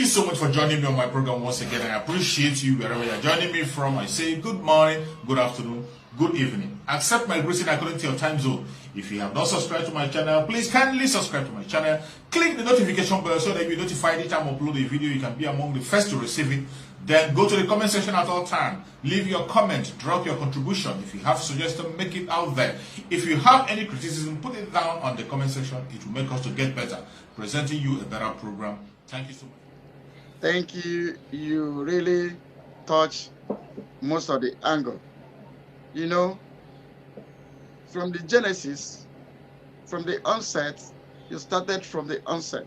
you so much for joining me on my program once again. I appreciate you wherever you're joining me from. I say good morning, good afternoon, good evening. Accept my greeting according to your time zone. If you have not subscribed to my channel, please kindly subscribe to my channel. Click the notification bell so that you'll be notified each time I upload a video. You can be among the first to receive it. Then go to the comment section at all times. Leave your comment, drop your contribution. If you have suggestions, make it out there. If you have any criticism, put it down on the comment section. It will make us to get better, presenting you a better program. Thank you so much. Thank you. You really touch most of the angle. You know, from the genesis, from the onset, you started from the onset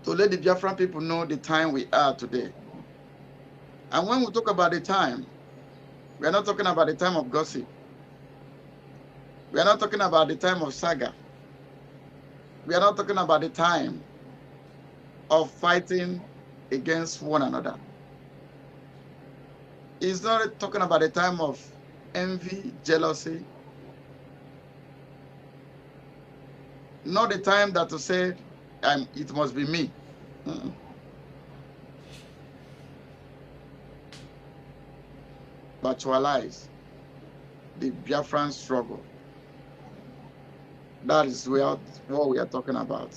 to let the Biafran people know the time we are today. And when we talk about the time, we are not talking about the time of gossip. We are not talking about the time of saga. We are not talking about the time of fighting against one another. It's not talking about the time of envy, jealousy. Not the time that to say, it must be me. Virtualize the Biafran struggle. That is what we are talking about.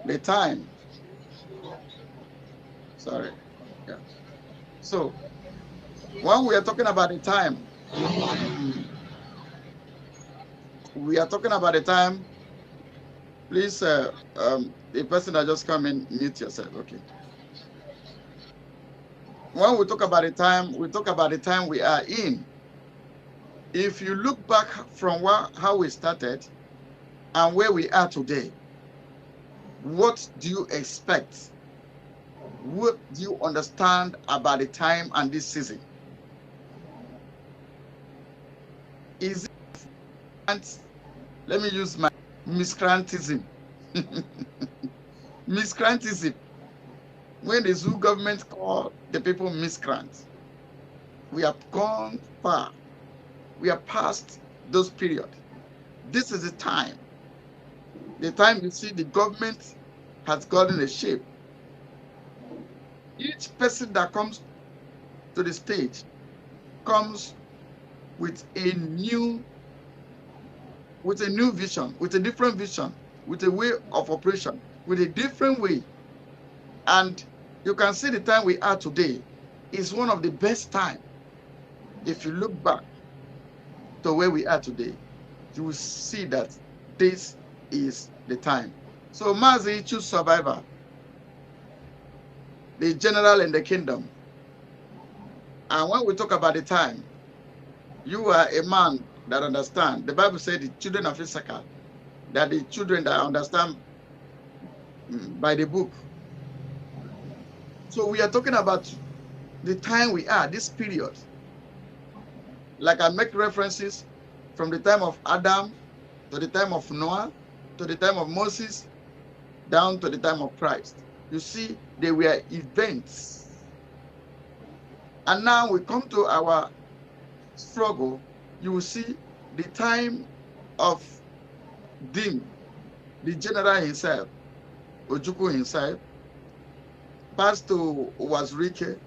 The time. Sorry. Yeah. So, when we are talking about the time, we are talking about the time. Please, the person that just come in, mute yourself. Okay. When we talk about the time, we talk about the time we are in. If you look back from how we started and where we are today, what do you expect? What do you understand about the time and this season? Is it, let me use my miscreantism. Miscreantism. When the zoo government called the people miscreants, we have gone far. We are past those periods. This is the time. The time you see the government has gotten a shape. Each person that comes to the stage comes with a new vision, with a different vision, with a way of operation, with a different way. And you can see the time we are today is one of the best times. If you look back to where we are today, you will see that this is the time. So Mazi choose survivor, the general in the kingdom. And when we talk about the time, you are a man that understands. The Bible said the children of Issachar, that the children that understand by the book. So we are talking about the time we are, this period. Like I make references from the time of Adam to the time of Noah to the time of Moses down to the time of Christ. You see, they were events. And now we come to our struggle. You will see the time of Dim, the general himself, Ojukwu himself, Pastor Wazirike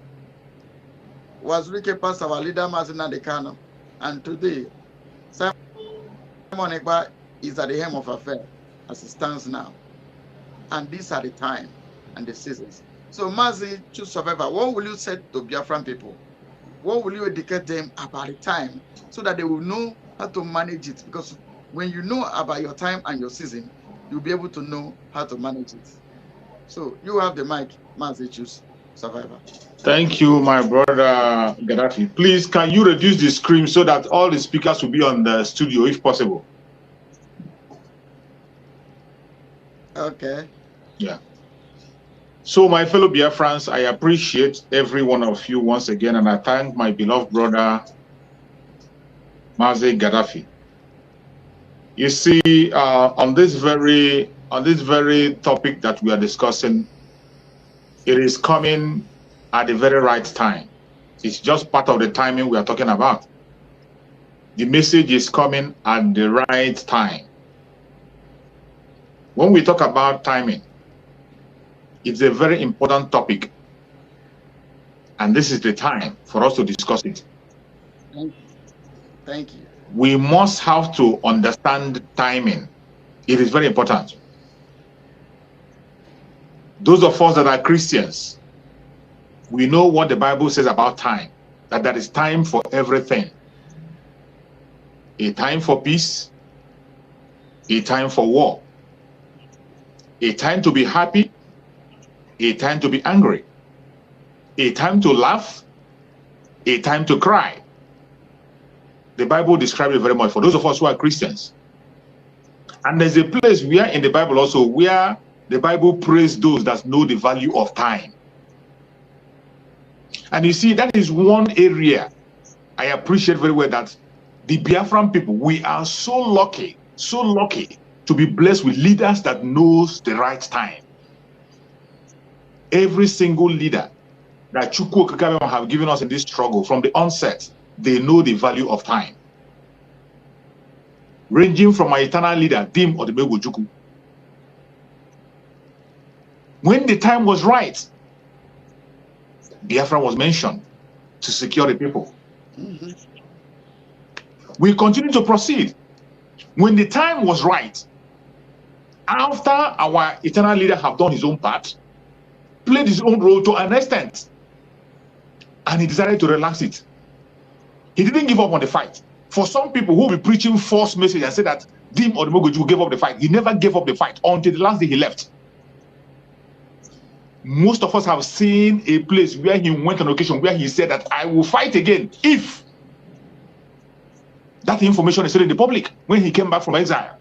passed our leader Mazina Dekano, and today Simon Ekpa is at the helm of affairs as it stands now. And these are the time and the seasons. So Mazi choose survivor. What will you say to Biafran people? What will you educate them about the time so that they will know how to manage it? Because when you know about your time and your season, you'll be able to know how to manage it. So you have the mic, Mazi choose survivor. Thank you, my brother Gaddafi. Please, can you reduce the screen so that all the speakers will be on the studio, if possible? Okay. Yeah. So, my fellow Biafrans, I appreciate every one of you once again, and I thank my beloved brother Mazi Gaddafi. You see, on this very topic that we are discussing, it is coming at the very right time. It's just part of the timing we are talking about. The message is coming at the right time. When we talk about timing, it's a very important topic. And this is the time for us to discuss it. Thank you. Thank you. We must have to understand timing. It is very important. Those of us that are Christians, we know what the Bible says about time, that there is time for everything. A time for peace, a time for war, a time to be happy, a time to be angry, a time to laugh, a time to cry. The Bible describes it very much for those of us who are Christians. And there's a place where in the Bible also where the Bible praises those that know the value of time. And you see, that is one area I appreciate very well, that the Biafran people, we are so lucky to be blessed with leaders that knows the right time. Every single leader that Chukwu Okikabem have given us in this struggle from the onset, they know the value of time. Ranging from my eternal leader, Dim Odemegwu Ojukwu. When the time was right, Biafra was mentioned to secure the people. Mm-hmm. We continue to proceed. When the time was right, after our eternal leader have done his own part, played his own role to an extent, and he decided to relax it. He didn't give up on the fight. For some people who will be preaching false message and say that Dim Odemegwu Ojukwu gave up the fight, he never gave up the fight until the last day he left. Most of us have seen a place where he went on occasion where he said that I will fight again if that information is still in the public when he came back from exile.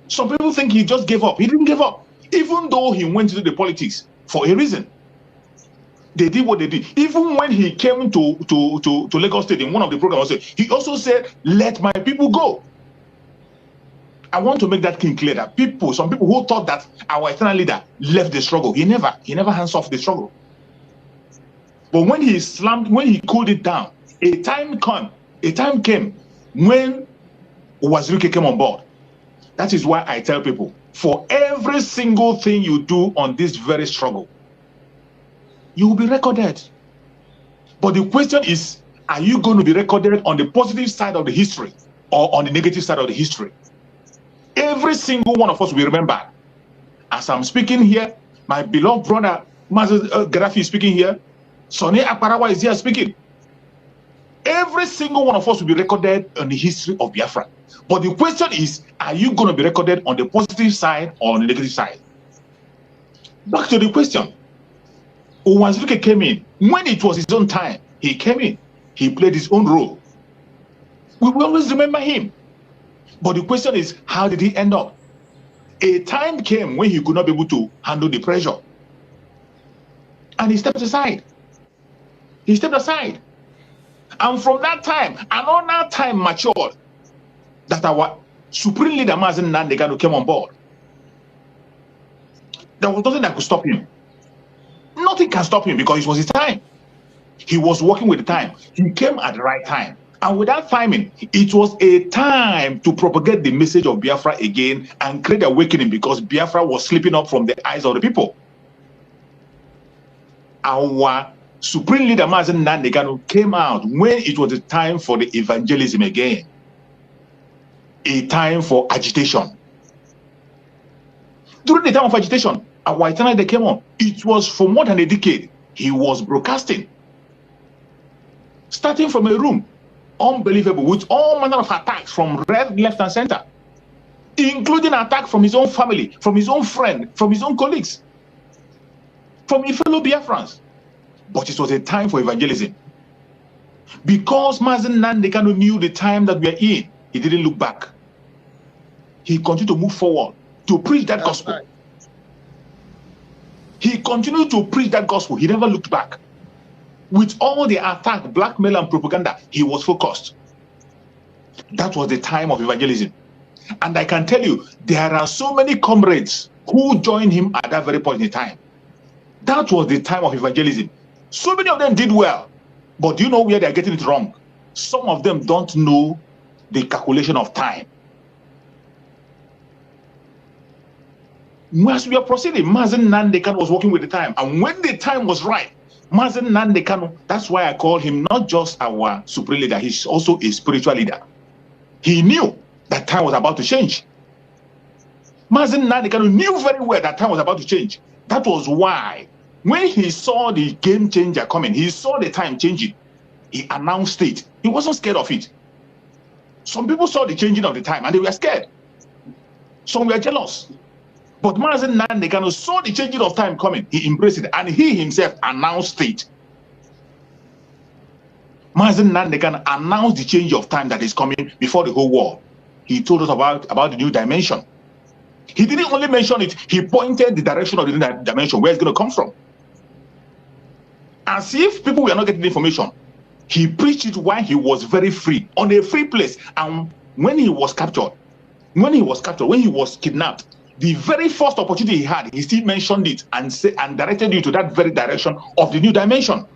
Some people think he just gave up. He didn't give up. Even though he went into the politics for a reason. They did what they did. Even when he came to Lagos State in one of the programs, he also said, let my people go. I want to make that thing clear that some people who thought that our eternal leader left the struggle, he never hands off the struggle. But when he cooled it down, a time came when Waziruke came on board. That is why I tell people, for every single thing you do on this very struggle, you will be recorded. But the question is, are you going to be recorded on the positive side of the history or on the negative side of the history? Every single one of us will remember. As I'm speaking here, my beloved brother Master Gaddafi is speaking here. Sonny Akparawa is here speaking. Every single one of us will be recorded on the history of Biafra. But the question is, are you going to be recorded on the positive side or on the negative side? Back to the question. Waziruke came in. When it was his own time, he came in. He played his own role. We will always remember him. But the question is, how did he end up? A time came when he could not be able to handle the pressure. And he stepped aside. He stepped aside. And from that time, another time matured, that our supreme leader, Mazen Nandegano, came on board. There was nothing that could stop him. Nothing can stop him because it was his time. He was working with the time. He came at the right time. And with that timing, it was a time to propagate the message of Biafra again and create awakening, because Biafra was slipping up from the eyes of the people. Our supreme leader, Mazen Nandegano, came out when it was the time for the evangelism again. A time for agitation. During the time of agitation, our eternal leader came on. It was for more than a decade. He was broadcasting. Starting from a room. Unbelievable, with all manner of attacks from right, left, and center, including attack from his own family, from his own friend, from his own colleagues, from his fellow Biafrans. But it was a time for evangelism. Because Mazen Nandekano knew the time that we are in, he didn't look back. He continued to move forward to preach that gospel. Right. He continued to preach that gospel. He never looked back. With all the attack, blackmail, and propaganda, he was focused. That was the time of evangelism. And I can tell you, there are so many comrades who joined him at that very point in time. That was the time of evangelism. So many of them did well. But do you know where they're getting it wrong? some of them don't know the calculation of time. As we are proceeding, Mazen Nandekan was working with the time. And when the time was right, Mazen Nandekan, that's why I call him not just our supreme leader, he's also a spiritual leader. He knew that time was about to change. Mazen Nandekan knew very well that time was about to change. That was why, when he saw the game changer coming, he saw the time changing, he announced it. He wasn't scared of it. Some people saw the changing of the time and they were scared. Some were jealous. But Mazen Nandekan saw the changing of time coming. He embraced it and he himself announced it. Mazen Nandekan announced the change of time that is coming before the whole world. He told us about the new dimension. He didn't only mention it, he pointed the direction of the new dimension, where it's going to come from. As if people were not getting the information. He preached it while he was very free, on a free place. And when he was captured, when he was kidnapped, the very first opportunity he had, he still mentioned it and directed you to that very direction of the new dimension.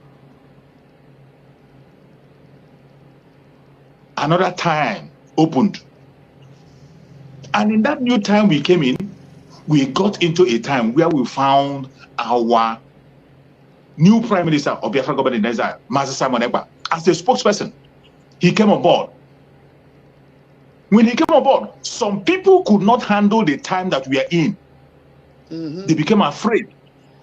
Another time opened. And in that new time we came in, we got into a time where we found our new Prime Minister of Biafra government in exile, Master Simon Ekpa, as a spokesperson. He came on board. When he came on board, some people could not handle the time that we are in. They became afraid.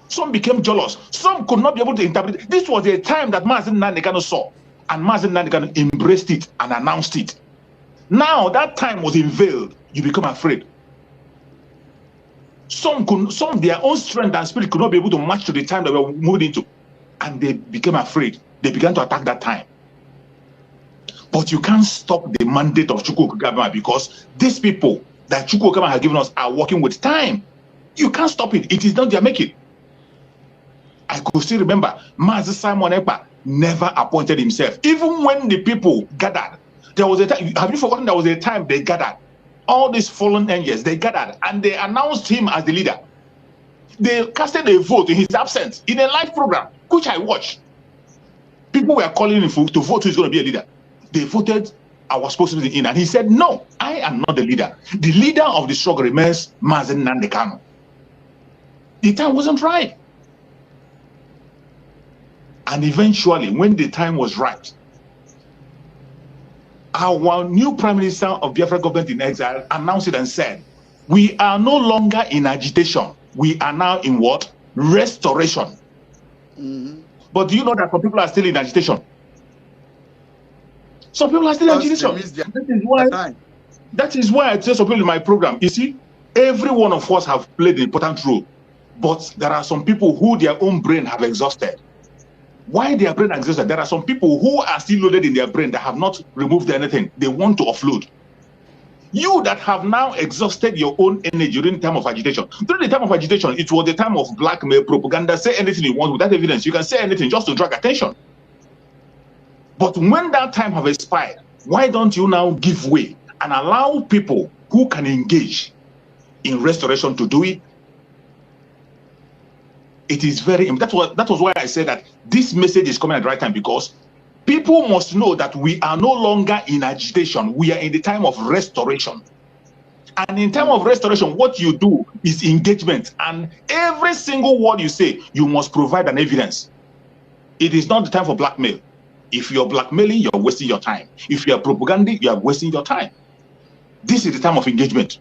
Some became jealous. Some could not be able to interpret. This was a time that Mazen Nandekan saw, and Mazen Nandekan embraced it and announced it. Now that time was unveiled. You become afraid. Some their own strength and spirit could not be able to match to the time that we were moved into, and they became afraid. They began to attack that time. But you can't stop the mandate of Chukwu Okigabema, because these people that Chukwu Okigabema has given us are working with time. You can't stop it. It is not their making. I could still remember Mazi Simon Ekpa never appointed himself. Even when the people gathered, there was a time. Have you forgotten there was a time they gathered? All these fallen angels, they gathered and they announced him as the leader. They casted a vote in his absence in a live program, which I watched. People were calling him to vote who's going to be a leader. They voted our spokesman in, and he said, "No, I am not the leader. The leader of the struggle remains Mazen Nandekan." The time wasn't right. And eventually, when the time was right, our new Prime Minister of Biafra government in exile announced it and said, "We are no longer in agitation. We are now in what? Restoration." But do you know that some people are still in agitation? Some people are still in agitation. That is why I tell some people in my program, you see, every one of us have played an important role. But there are some people who their own brain have exhausted. Why their brain exhausted? There are some people who are still loaded in their brain that have not removed anything. They want to offload. You that have now exhausted your own energy during the time of agitation. During the time of agitation, it was the time of blackmail, propaganda. Say anything you want without evidence. You can say anything just to drag attention. But when that time have expired, why don't you now give way and allow people who can engage in restoration to do it? It is very important. That was why I said that this message is coming at the right time, because people must know that we are no longer in agitation. We are in the time of restoration. And in time of restoration, what you do is engagement. And every single word you say, you must provide an evidence. It is not the time for blackmail. If you're blackmailing, you're wasting your time. If you're propaganding, you are wasting your time. This is the time of engagement.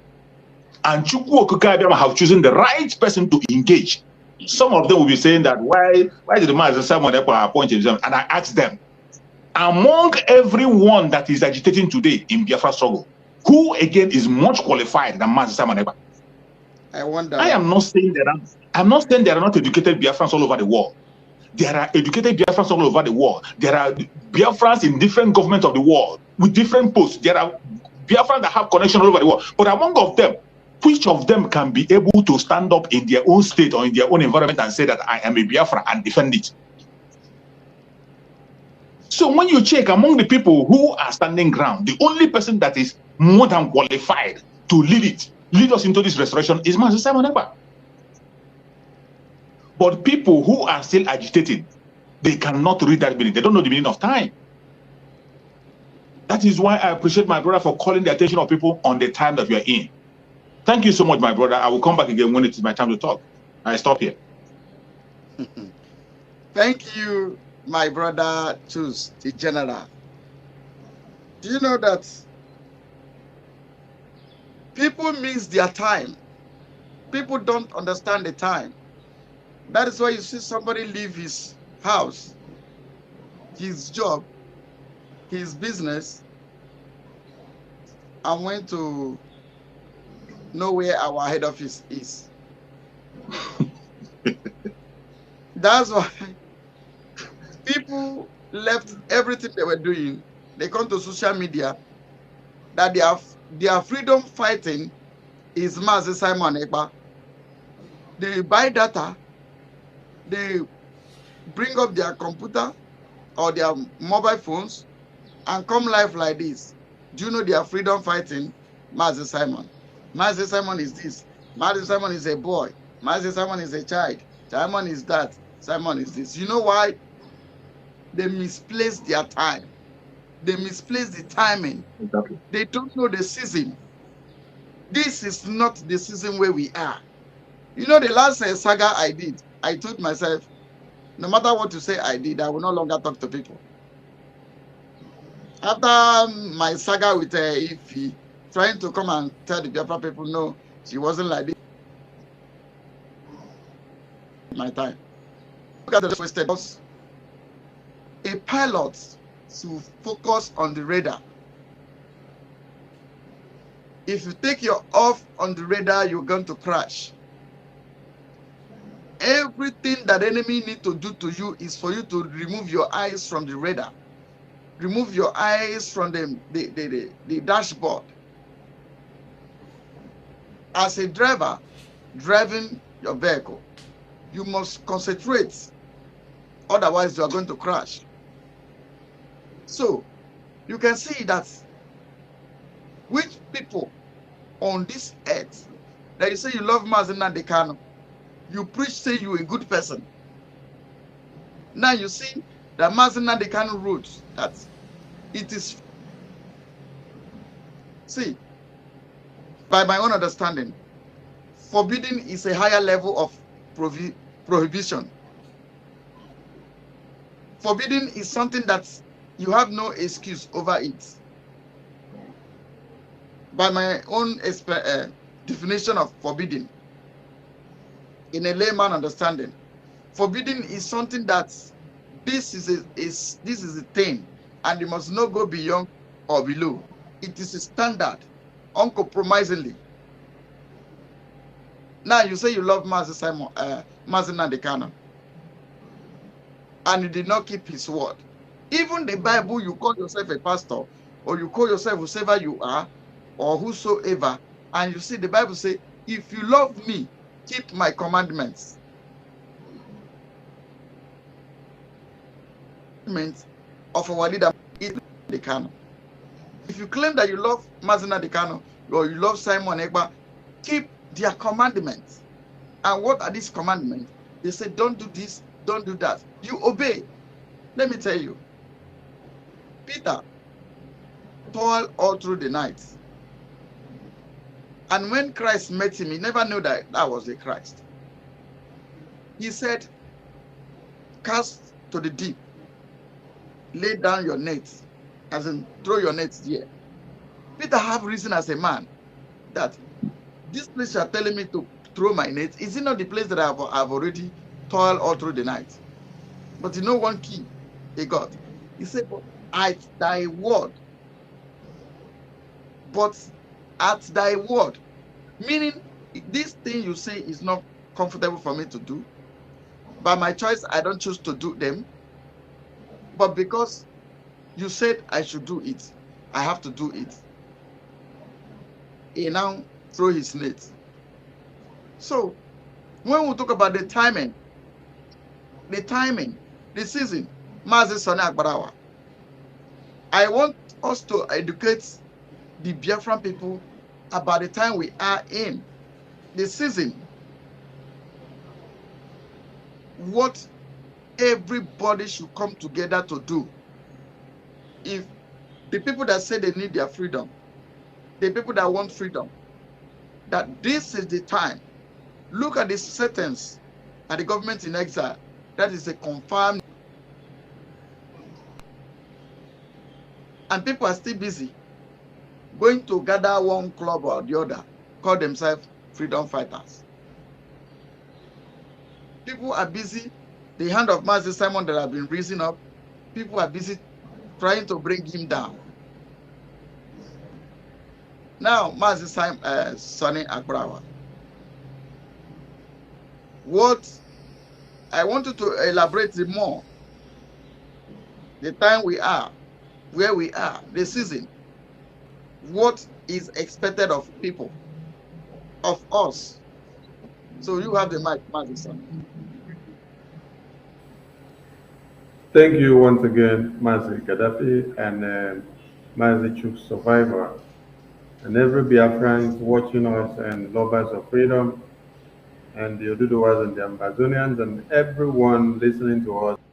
And Chukwu Okigabema have chosen the right person to engage. Some of them will be saying that, why did the man Simon Ekpa appoint himself? And I asked them, among everyone that is agitating today in Biafra struggle, who again is much qualified than Master Simon Ekpa? I wonder. I am not saying that I'm not saying there are not educated Biafrans all over the world. There are educated Biafrans all over the world. There are Biafrans in different governments of the world with different posts. There are Biafrans that have connection all over the world. But among of them, which of them can be able to stand up in their own state or in their own environment and say that I am a Biafra and defend it? So when you check among the people who are standing ground, the only person that is more than qualified to lead us into this restoration is Master Simon Ekpa. But people who are still agitated, they cannot read that meaning. They don't know the meaning of time. That is why I appreciate my brother for calling the attention of people on the time that we are in. Thank you so much, my brother. I will come back again when it is my time to talk. I stop here. Thank you, my brother, Choose the General. Do you know that people miss their time? People don't understand the time. That is why you see somebody leave his house, his job, his business, and went to know where our head office is. That's why people left everything they were doing. They come to social media that their freedom fighting is Mazi Simon Ekpa. They buy data, they bring up their computer or their mobile phones and come live like this. Do you know their freedom fighting? Mazi Simon. Mazi Simon is this. Mazi Simon is a boy. Mazi Simon is a child. Simon is that. Simon is this. You know why? They misplace their time. They misplace the timing. Exactly. They don't know the season. This is not the season where we are. You know, the last saga I did, I told myself, no matter what you say I did, I will no longer talk to people. After my saga with Ify, trying to come and tell the Biafra people, no, she wasn't like this. My time. Look at the twisted. A pilot to focus on the radar. If you take your off on the radar, you're going to crash. Everything that the enemy need to do to you is for you to remove your eyes from the radar. Remove your eyes from the dashboard. As a driver driving your vehicle, you must concentrate. Otherwise, you are going to crash. So, you can see that which people on this earth that you say you love Mazi Nnamdi Kanu, you preach say you a good person. Now you see that Mazi Nnamdi Kanu wrote that it is, see, by my own understanding, forbidding is a higher level of prohibition. Forbidding is something that you have no excuse over it. By my own definition of forbidding, in a layman understanding, forbidding is something that this is a thing, and you must not go beyond or below. It is a standard, uncompromisingly. Now you say you love Mazi Nnamdi Kanu, and you did not keep his word. Even the Bible, you call yourself a pastor, or you call yourself whoever you are, or whosoever, and you see the Bible say, if you love me, keep my commandments. Of our leader, the Kanu. If you claim that you love Mazi Nnamdi Kanu, or you love Simon Ekpa, keep their commandments. And what are these commandments? They say, don't do this, don't do that. You obey. Let me tell you, Peter toiled all through the night. And when Christ met him, he never knew that that was the Christ. He said, cast to the deep, lay down your nets, as in throw your nets here. Peter have reason as a man that this place you are telling me to throw my nets, is it not the place that I've already toiled all through the night? But you know one key he got. He said, but at thy word. But at thy word. Meaning, this thing you say is not comfortable for me to do. By my choice, I don't choose to do them. But because you said I should do it, I have to do it. He now throw his net. So, when we talk about the timing, the season, Mazi Sani Agbarawa, I want us to educate the Biafran people about the time we are in, the season. What everybody should come together to do. If the people that say they need their freedom, the people that want freedom, that this is the time. Look at the sentence at the government in exile. That is a confirmed. And people are still busy going to gather one club or the other, call themselves freedom fighters. People are busy. The hand of Master Simon that have been raising up, people are busy trying to bring him down. Now, Master Simon, Sonny Abrawa, what I wanted to elaborate more, the time we are, where we are, the season, what is expected of people, of us. So you have the mic, Master Sonny. Thank you once again, Mazi Gaddafi and Mazi Chuk Survivor, and every Biafrans watching us and lovers of freedom, and the Oduduwas and the Ambazonians, and everyone listening to us.